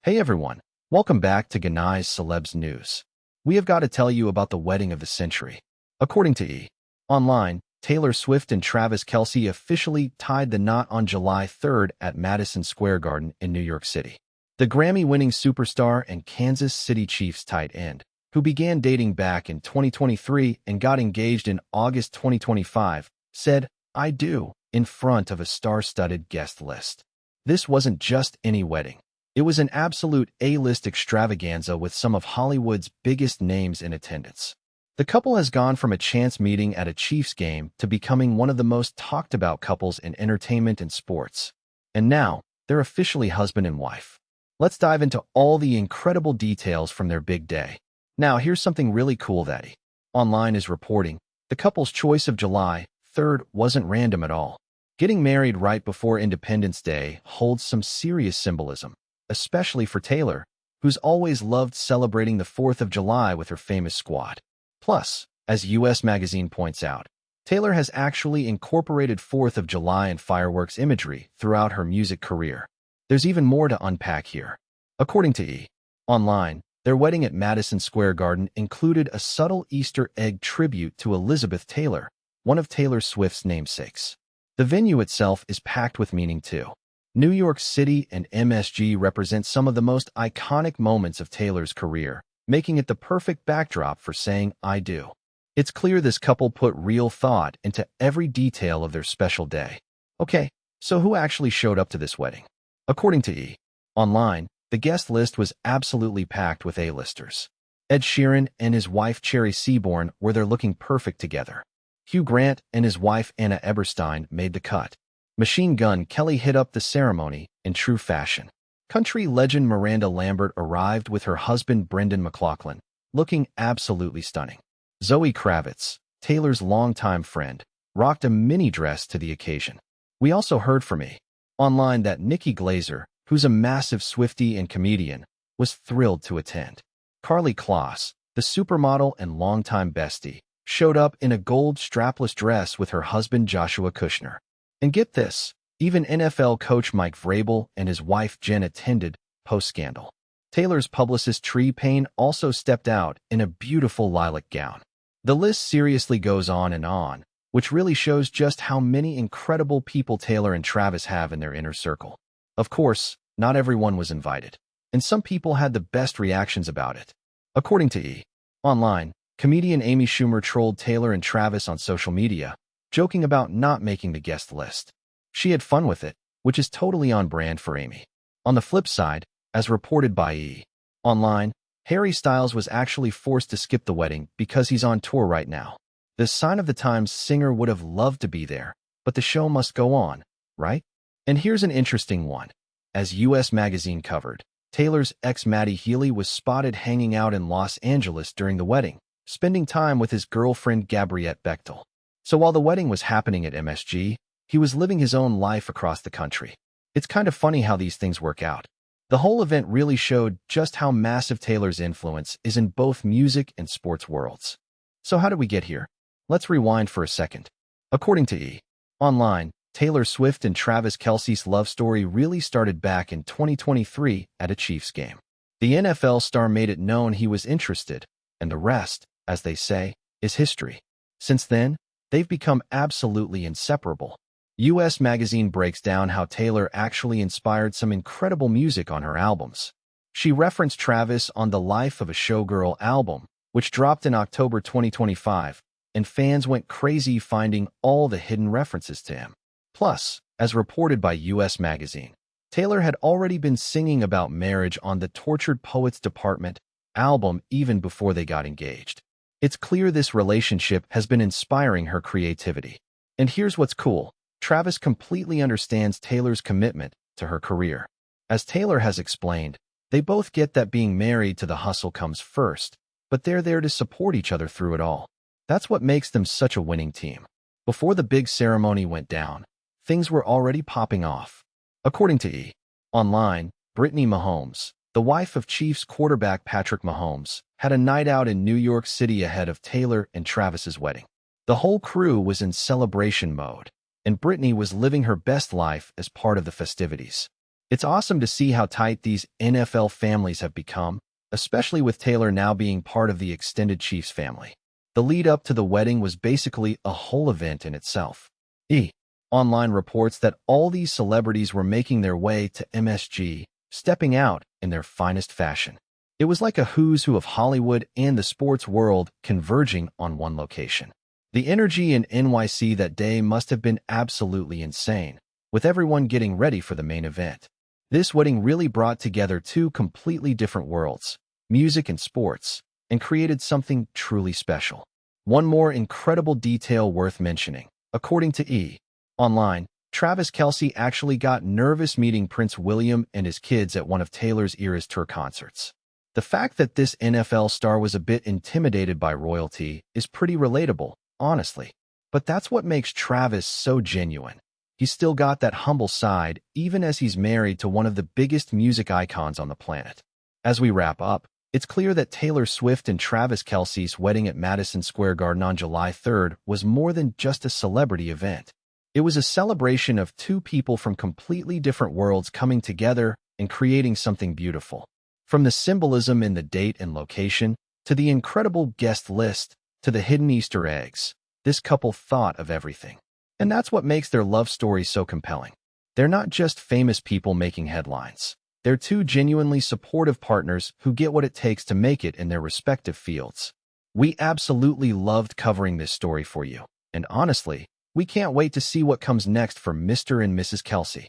Hey everyone, welcome back to Ganai's Celebs News. We have got to tell you about the wedding of the century. According to Online, Taylor Swift and Travis Kelce officially tied the knot on July 3rd at Madison Square Garden in New York City. The Grammy-winning superstar and Kansas City Chiefs tight end, who began dating back in 2023 and got engaged in August 2025, said, "I do," in front of a star-studded guest list. This wasn't just any wedding. It was an absolute A-list extravaganza with some of Hollywood's biggest names in attendance. The couple has gone from a chance meeting at a Chiefs game to becoming one of the most talked-about couples in entertainment and sports. And now, they're officially husband and wife. Let's dive into all the incredible details from their big day. Now, here's something really cool that Online is reporting. The couple's choice of July 3rd wasn't random at all. Getting married right before Independence Day holds some serious symbolism, especially for Taylor, who's always loved celebrating the 4th of July with her famous squad. Plus, as US Magazine points out, Taylor has actually incorporated 4th of July and fireworks imagery throughout her music career. There's even more to unpack here. According to Online, their wedding at Madison Square Garden included a subtle Easter egg tribute to Elizabeth Taylor, one of Taylor Swift's namesakes. The venue itself is packed with meaning too. New York City and MSG represent some of the most iconic moments of Taylor's career, making it the perfect backdrop for saying "I do." It's clear this couple put real thought into every detail of their special day. Okay, so who actually showed up to this wedding? According to Online, the guest list was absolutely packed with A-listers. Ed Sheeran and his wife Cherry Seaborn were there looking perfect together. Hugh Grant and his wife Anna Eberstein made the cut. Machine Gun Kelly hit up the ceremony in true fashion. Country legend Miranda Lambert arrived with her husband Brendan McLaughlin, looking absolutely stunning. Zoe Kravitz, Taylor's longtime friend, rocked a mini dress to the occasion. We also heard from Online that Nikki Glazer, who's a massive Swiftie and comedian, was thrilled to attend. Carly Kloss, the supermodel and longtime bestie, showed up in a gold strapless dress with her husband Joshua Kushner. And get this, even NFL coach Mike Vrabel and his wife Jen attended post-scandal. Taylor's publicist Tree Payne also stepped out in a beautiful lilac gown. The list seriously goes on, which really shows just how many incredible people Taylor and Travis have in their inner circle. Of course, not everyone was invited, and some people had the best reactions about it. According to Online, comedian Amy Schumer trolled Taylor and Travis on social media, joking about not making the guest list. She had fun with it, which is totally on brand for Amy. On the flip side, as reported by Online, Harry Styles was actually forced to skip the wedding because he's on tour right now. The sign of the times singer would have loved to be there, but the show must go on, right? And here's an interesting one. As US Magazine covered, Taylor's ex Matty Healy was spotted hanging out in Los Angeles during the wedding, spending time with his girlfriend Gabriette Bechtel. So while the wedding was happening at MSG, he was living his own life across the country. It's kind of funny how these things work out. The whole event really showed just how massive Taylor's influence is in both music and sports worlds. So how did we get here? Let's rewind for a second. According to Online, Taylor Swift and Travis Kelce's love story really started back in 2023 at a Chiefs game. The NFL star made it known he was interested, and the rest, as they say, is history. Since then, they've become absolutely inseparable. US Magazine breaks down how Taylor actually inspired some incredible music on her albums. She referenced Travis on the Life of a Showgirl album, which dropped in October 2025, and fans went crazy finding all the hidden references to him. Plus, as reported by US Magazine, Taylor had already been singing about marriage on the Tortured Poets Department album even before they got engaged. It's clear this relationship has been inspiring her creativity. And here's what's cool. Travis completely understands Taylor's commitment to her career. As Taylor has explained, they both get that being married to the hustle comes first, but they're there to support each other through it all. That's what makes them such a winning team. Before the big ceremony went down, things were already popping off. According to Online, Brittany Mahomes, the wife of Chiefs quarterback Patrick Mahomes, had a night out in New York City ahead of Taylor and Travis's wedding. The whole crew was in celebration mode, and Brittany was living her best life as part of the festivities. It's awesome to see how tight these NFL families have become, especially with Taylor now being part of the extended Chiefs family. The lead up to the wedding was basically a whole event in itself. Online reports that all these celebrities were making their way to MSG, stepping out in their finest fashion. It was like a who's who of Hollywood and the sports world converging on one location. The energy in NYC that day must have been absolutely insane, with everyone getting ready for the main event. This wedding really brought together two completely different worlds, music and sports, and created something truly special. One more incredible detail worth mentioning. According to Online, Travis Kelce actually got nervous meeting Prince William and his kids at one of Taylor's Eras Tour concerts. The fact that this NFL star was a bit intimidated by royalty is pretty relatable, honestly. But that's what makes Travis so genuine. He's still got that humble side, even as he's married to one of the biggest music icons on the planet. As we wrap up, it's clear that Taylor Swift and Travis Kelce's wedding at Madison Square Garden on July 3rd was more than just a celebrity event. It was a celebration of two people from completely different worlds coming together and creating something beautiful. From the symbolism in the date and location, to the incredible guest list, to the hidden Easter eggs, this couple thought of everything. And that's what makes their love story so compelling. They're not just famous people making headlines. They're two genuinely supportive partners who get what it takes to make it in their respective fields. We absolutely loved covering this story for you. And honestly, we can't wait to see what comes next for Mr. and Mrs. Kelce.